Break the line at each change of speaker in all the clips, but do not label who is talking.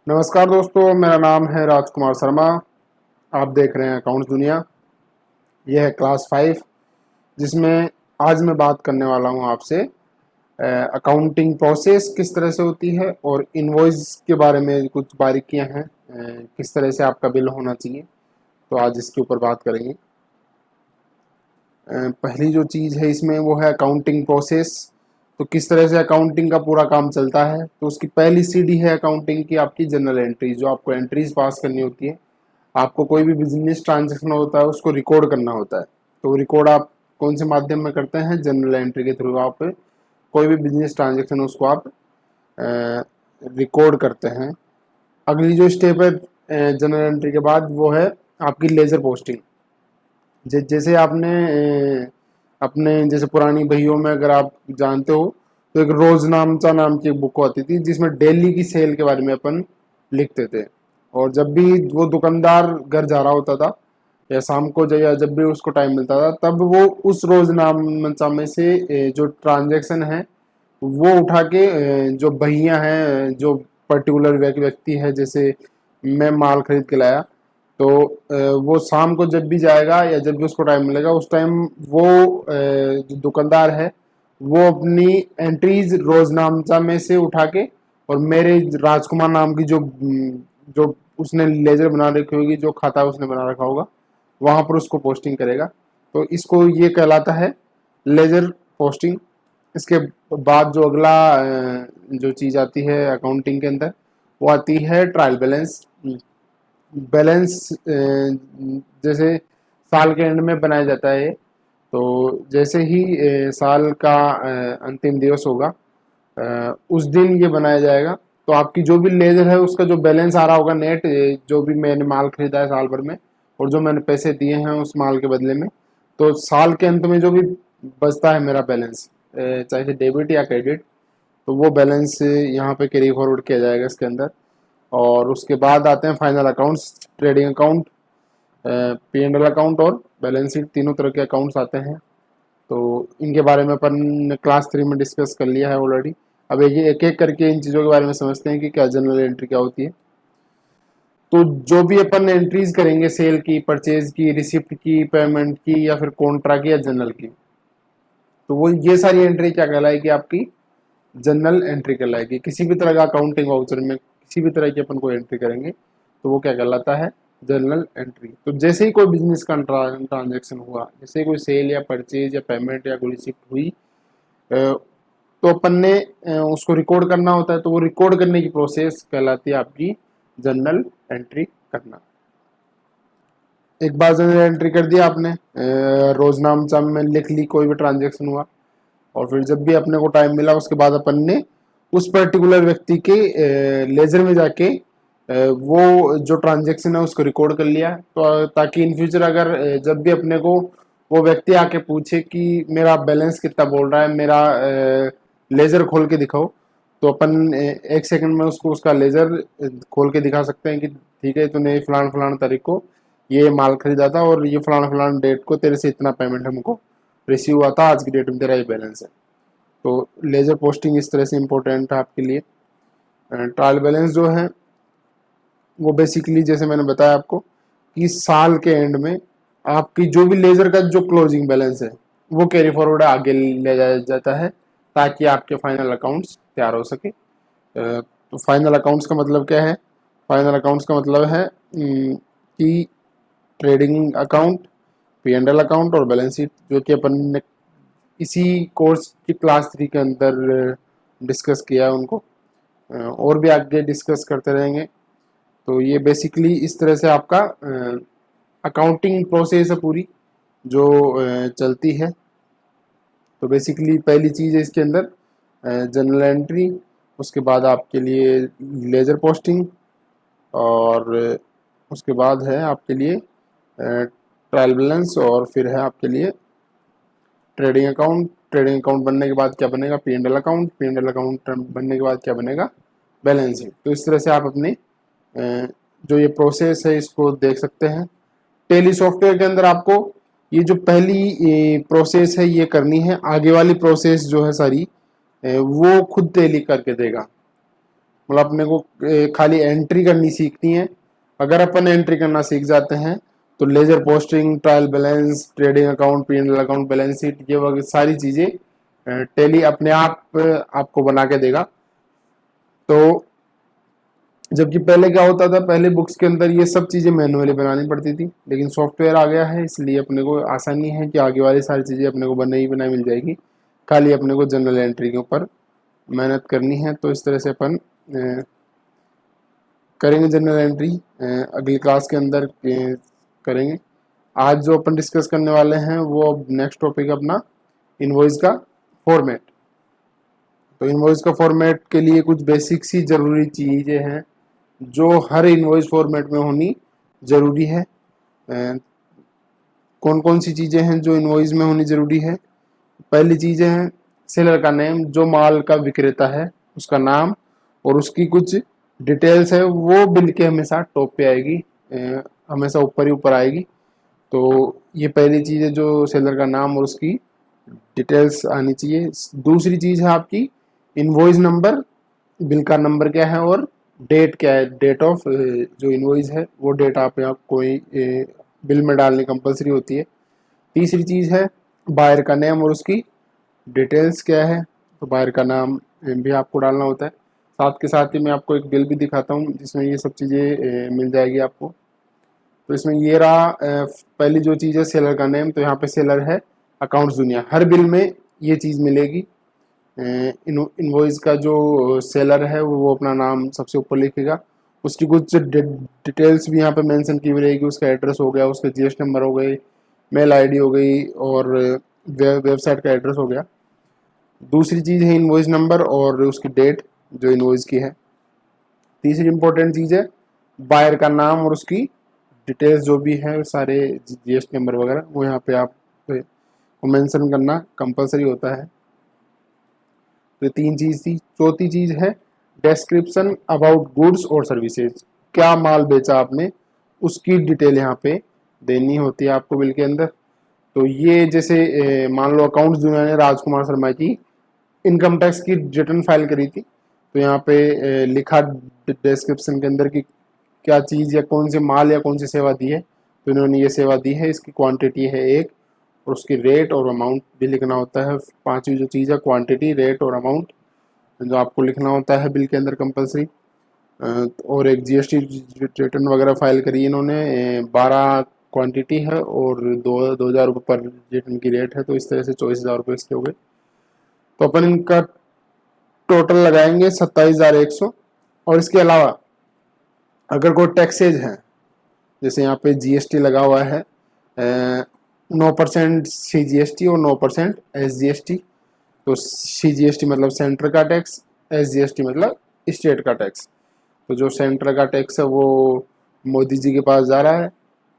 नमस्कार दोस्तों, मेरा नाम है राजकुमार शर्मा। आप देख रहे हैं अकाउंट्स दुनिया। यह है क्लास 5 जिसमें आज मैं बात करने वाला हूं आपसे अकाउंटिंग प्रोसेस किस तरह से होती है और इनवॉइस के बारे में कुछ बारीकियां हैं, किस तरह से आपका बिल होना चाहिए। तो आज इसके ऊपर बात करेंगे। पहली जो चीज़ है इसमें वो है अकाउंटिंग प्रोसेस। तो किस तरह से अकाउंटिंग का पूरा काम चलता है, तो उसकी पहली सीढ़ी है अकाउंटिंग की आपकी जनरल एंट्री, जो आपको एंट्रीज पास करनी होती है। आपको कोई भी बिजनेस ट्रांजेक्शन होता है उसको रिकॉर्ड करना होता है। तो रिकॉर्ड आप कौन से माध्यम में करते हैं? जनरल एंट्री के थ्रू। आप कोई भी बिजनेस ट्रांजेक्शन उसको आप रिकॉर्ड करते हैं। अगली जो स्टेप है जनरल एंट्री के बाद वो है आपकी लेजर पोस्टिंग। जैसे आपने अपने जैसे पुरानी बहियों में अगर आप जानते हो तो एक रोजनामचा नाम की एक बुक आती थी जिसमें डेली की सेल के बारे में अपन लिखते थे। और जब भी वो दुकानदार घर जा रहा होता था या शाम को या जब भी उसको टाइम मिलता था तब वो उस रोजनामचा में से जो ट्रांजैक्शन है वो उठा के जो बहियां हैं, जो पर्टिकुलर व्यक्ति है, जैसे मैं माल खरीद के लाया तो वो शाम को जब भी जाएगा या जब भी उसको टाइम मिलेगा उस टाइम वो जो दुकानदार है वो अपनी एंट्रीज रोजनामचा में से उठा के और मेरे राजकुमार नाम की जो उसने लेजर बना रखी होगी, जो खाता उसने बना रखा होगा, वहां पर उसको पोस्टिंग करेगा। तो इसको ये कहलाता है लेजर पोस्टिंग। इसके बाद जो अगला जो चीज़ आती है अकाउंटिंग के अंदर वो आती है ट्रायल बैलेंस। बैलेंस जैसे साल के एंड में बनाया जाता है। तो जैसे ही साल का अंतिम दिवस होगा उस दिन ये बनाया जाएगा। तो आपकी जो भी लेजर है उसका जो बैलेंस आ रहा होगा नेट, जो भी मैंने माल खरीदा है साल भर में और जो मैंने पैसे दिए हैं उस माल के बदले में, तो साल के अंत में जो भी बचता है मेरा बैलेंस, चाहे डेबिट या क्रेडिट, तो वो बैलेंस यहाँ पे कैरी फॉरवर्ड किया जाएगा इसके अंदर। और उसके बाद आते हैं final accounts, trading account, P&L account और बैलेंस शीट, तीनों तरह के अकाउंट्स आते हैं। तो इनके बारे में अपन क्लास 3 में डिस्कस कर लिया है ऑलरेडी। अब ये एक एक करके इन चीज़ों के बारे में समझते हैं कि क्या जनरल एंट्री क्या होती है। तो जो भी अपन एंट्रीज करेंगे, सेल की, परचेज की, रिसिप्ट की, पेमेंट की या फिर कॉन्ट्रा की या जनरल की, तो वो ये सारी एंट्री क्या कहलाएगी? आपकी जनरल एंट्री कहलाएगी। किसी भी तरह का अकाउंटिंग वाउचर में किसी भी तरह की अपन कोई एंट्री करेंगे तो वो क्या कहलाता है? General entry. तो जैसे ही कोई बिजनेस का ट्रांजेक्शन हुआ, जैसे ही कोई सेल या परचेज या पेमेंट या कोई रिसिप्ट हुई, तो अपन ने उसको रिकॉर्ड करना होता है। तो वो रिकॉर्ड करने की प्रोसेस कहलाती है आपकी जनरल एंट्री करना। एक बार जनरल एंट्री कर दिया आपने, रोजनामचा में लिख ली कोई भी ट्रांजेक्शन हुआ, और फिर जब भी अपने को टाइम मिला उसके बाद अपन ने उस पर्टिकुलर व्यक्ति के लेजर में जाके वो जो ट्रांजेक्शन है उसको रिकॉर्ड कर लिया। तो ताकि इन फ्यूचर अगर जब भी अपने को वो व्यक्ति आके पूछे कि मेरा बैलेंस कितना बोल रहा है, मेरा लेजर खोल के दिखाओ, तो अपन एक सेकंड में उसको उसका लेजर खोल के दिखा सकते हैं कि ठीक है, तूने फलान फलान तारीख को ये माल खरीदा था और ये फलान फलान डेट को तेरे से इतना पेमेंट हमको रिसीव हुआ था, आज की डेट में तेरा ये बैलेंस है। तो लेजर पोस्टिंग इस तरह से इम्पोर्टेंट है आपके लिए। ट्रायल बैलेंस जो है वो बेसिकली जैसे मैंने बताया आपको कि साल के एंड में आपकी जो भी लेजर का जो क्लोजिंग बैलेंस है वो कैरी फॉरवर्ड आगे ले जाया जाता है ताकि आपके फाइनल अकाउंट्स तैयार हो सके। तो फाइनल अकाउंट्स का मतलब क्या है? फाइनल अकाउंट्स का मतलब है कि ट्रेडिंग अकाउंट, P&L अकाउंट और बैलेंस शीट, जो कि अपन ने इसी कोर्स की क्लास 3 के अंदर डिस्कस किया है उनको, और भी आगे डिस्कस करते रहेंगे। तो ये बेसिकली इस तरह से आपका अकाउंटिंग प्रोसेस है पूरी जो चलती है। तो बेसिकली पहली चीज़ है इसके अंदर जनरल एंट्री, उसके बाद आपके लिए लेजर पोस्टिंग, और उसके बाद है आपके लिए ट्रायल बैलेंस, और फिर है आपके लिए ट्रेडिंग अकाउंट। ट्रेडिंग अकाउंट बनने के बाद क्या बनेगा? P&L account. P&L अकाउंट बनने के बाद क्या बनेगा? Balance sheet. तो इस तरह से आप अपने जो ये प्रोसेस है इसको देख सकते हैं। टेली सॉफ्टवेयर के अंदर आपको ये जो पहली प्रोसेस है ये करनी है, आगे वाली प्रोसेस जो है सारी वो खुद टेली करके देगा। मतलब अपने को खाली एंट्री करनी सीखनी है। अगर अपन एंट्री करना सीख जाते हैं तो ledger posting, trial balance, trading account, पी&एल अकाउंट, बैलेंस शीट, ये वगैरह सारी चीजें टैली अपने आप आपको बना के देगा। तो जबकि पहले क्या होता था, पहले बुक्स के अंदर ये सब चीजें मैन्युअली बनानी पड़ती थी, लेकिन सॉफ्टवेयर आ गया है इसलिए अपने को आसानी है कि आगे वाली सारी चीजें अपने को बनाई बनाई मिल जाएगी। खाली अपने को जनरल एंट्री के ऊपर मेहनत करनी है। तो इस तरह से अपन करेंगे जनरल एंट्री, अगली क्लास के अंदर करेंगे। आज जो अपन डिस्कस करने वाले हैं वो नेक्स्ट टॉपिक अपना इनवॉइस का फॉर्मेट। तो इनवॉइस का फॉर्मेट के लिए कुछ बेसिक सी जरूरी चीजें हैं जो हर इनवॉइस फॉर्मेट में होनी जरूरी है। कौन कौन सी चीजें हैं जो इनवॉइस में होनी जरूरी है? पहली चीज है सेलर का नेम, जो माल का विक्रेता है उसका नाम और उसकी कुछ डिटेल्स है, वो बिल के हमेशा टॉप पे आएगी, हमेशा ऊपर ही ऊपर आएगी। तो ये पहली चीज है, जो सेलर का नाम और उसकी डिटेल्स आनी चाहिए। दूसरी चीज है आपकी इनवॉइस नंबर, बिल का नंबर क्या है और डेट क्या है, डेट ऑफ जो इनवॉइस है वो डेट आप यहाँ कोई बिल में डालनी कंपलसरी होती है। तीसरी चीज है बायर का नेम और उसकी डिटेल्स क्या है, तो बायर का नाम भी आपको डालना होता है। साथ के साथ ही मैं आपको एक बिल भी दिखाता हूँ जिसमें ये सब चीज़ें मिल जाएगी आपको। तो इसमें ये रहा पहली जो चीज़ है सेलर का नेम, तो यहाँ पे सेलर है अकाउंट्स दुनिया, हर बिल में ये चीज़ मिलेगी। इनवॉइस का जो सेलर है वो अपना नाम सबसे ऊपर लिखेगा, उसकी कुछ डिटेल्स भी यहाँ पे मेंशन की हुई रहेगी, उसका एड्रेस हो गया, उसका जीएसटी नंबर हो गई, मेल आईडी हो गई और वेबसाइट का एड्रेस हो गया। दूसरी चीज़ है इनवॉइस नंबर और उसकी डेट जो इनवॉइस की है। तीसरी इंपॉर्टेंट चीज़ है बायर का नाम और उसकी डिटेल्स जो भी है, सारे जीएसटी नंबर वगैरह, वो यहाँ पे आप को मेंशन करना कंपलसरी होता है। तो तीन चीज़ थी। चौथी चीज़ है डिस्क्रिप्शन अबाउट गुड्स और सर्विसेज, क्या माल बेचा आपने उसकी डिटेल यहाँ पे देनी होती है आपको बिल के अंदर। तो ये जैसे मान लो अकाउंट्स दुनिया ने राजकुमार शर्मा की इनकम टैक्स की रिटर्न फाइल करी थी, तो यहाँ पे लिखा डिस्क्रिप्शन के अंदर कि क्या चीज़ या कौन से माल या कौन सी सेवा दी है, तो इन्होंने ये सेवा दी है, इसकी क्वांटिटी है एक, और उसकी रेट और अमाउंट भी लिखना होता है। पांचवी जो चीज़ है क्वांटिटी, रेट और अमाउंट, जो आपको लिखना होता है बिल के अंदर कंपलसरी। और एक जीएसटी रिटर्न वगैरह फाइल करी इन्होंने, 12 क्वांटिटी है और 2,000 रुपये पर रिटर्न की रेट है, तो इस तरह से 24,000 रुपये इसके हो गए। तो अपन इनका टोटल लगाएंगे 27,100। और इसके अलावा अगर कोई टैक्सेज है, जैसे यहाँ पे जीएसटी लगा हुआ है 9% CGST और 9% SGST। तो CGST मतलब सेंटर का टैक्स, SGST मतलब स्टेट का टैक्स। तो जो सेंटर का टैक्स है वो मोदी जी के पास जा रहा है,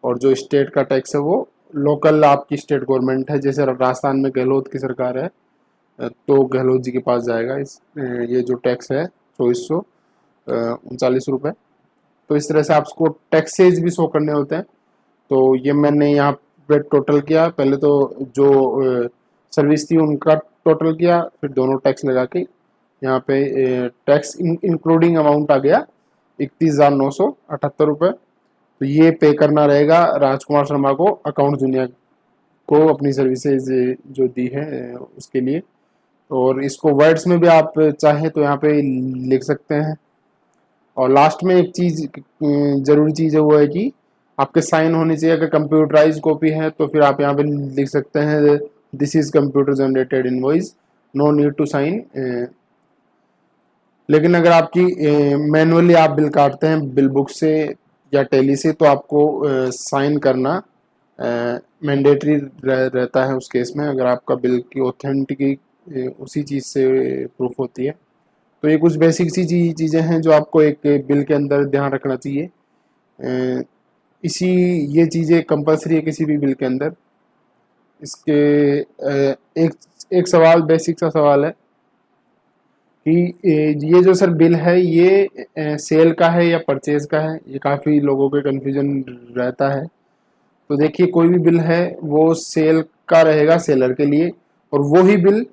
और जो स्टेट का टैक्स है वो लोकल आपकी स्टेट गवर्नमेंट है, जैसे राजस्थान में गहलोत की सरकार है तो गहलोत जी के पास जाएगा ये जो टैक्स है 2439 रुपये। तो इस तरह से आपको टैक्सेज भी शो करने होते हैं। तो ये मैंने यहाँ पे टोटल किया, पहले तो जो सर्विस थी उनका टोटल किया, फिर दोनों टैक्स लगा के यहाँ पे टैक्स इंक्लूडिंग अमाउंट आ गया 31,978 रुपये। तो ये पे करना रहेगा राजकुमार शर्मा को अकाउंट दुनिया को अपनी सर्विसेज जो दी है उसके लिए। और इसको वर्ड्स में भी आप चाहें तो यहाँ पे लिख सकते हैं। और लास्ट में एक चीज़ जरूरी चीज़ है वो है कि आपके साइन होनी चाहिए। अगर कंप्यूटराइज कॉपी है तो फिर आप यहाँ पे लिख सकते हैं this is computer generated invoice, no need to sign. लेकिन अगर आपकी मैनुअली आप बिल काटते हैं बिल बुक से या टैली से, तो आपको साइन करना मैंडेटरी रहता है उस केस में, अगर आपका बिल की ऑथेंटिक उसी चीज़ से प्रूफ होती है। तो ये कुछ बेसिक सी चीज़ें हैं जो आपको एक बिल के अंदर ध्यान रखना चाहिए। ये चीज़ें कंपलसरी है किसी भी बिल के अंदर। इसके एक सवाल, बेसिक सा सवाल है कि ये जो सर बिल है ये सेल का है या परचेज का है, ये काफ़ी लोगों के कन्फ्यूजन रहता है। तो देखिए कोई भी बिल है वो सेल का रहेगा सेलर के लिए, और वो ही बिल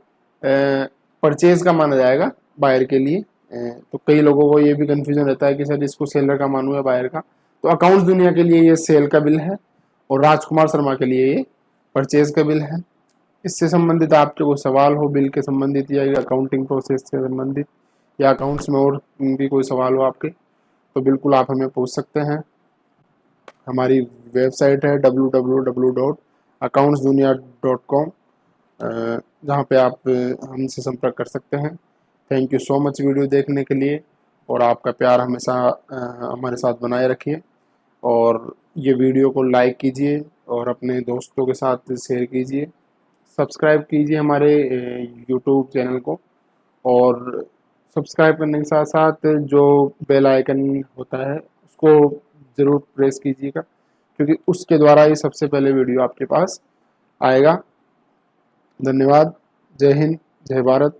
परचेज का माना जाएगा बायर के लिए, तो कई लोगों को ये भी कन्फ्यूजन रहता है कि सर इसको सेलर का मानूं या बायर का। तो अकाउंट्स दुनिया के लिए ये सेल का बिल है और राजकुमार शर्मा के लिए ये परचेज का बिल है। इससे संबंधित आपके कोई सवाल हो बिल के संबंधित या अकाउंटिंग प्रोसेस से संबंधित या अकाउंट्स में और भी कोई सवाल हो आपके, तो बिल्कुल आप हमें पूछ सकते हैं। हमारी वेबसाइट है www.accountsdunia.com, जहाँ पे आप हमसे संपर्क कर सकते हैं। Thank you so much video देखने के लिए, और आपका प्यार हमेशा हमारे साथ बनाए रखिए, और ये वीडियो को लाइक कीजिए और अपने दोस्तों के साथ शेयर कीजिए, सब्सक्राइब कीजिए हमारे यूट्यूब चैनल को, और सब्सक्राइब करने के साथ साथ जो बेल आइकन होता है उसको ज़रूर प्रेस कीजिएगा, क्योंकि उसके द्वारा ही सबसे पहले वीडियो आपके पास आएगा। धन्यवाद। जय हिंद, जय भारत।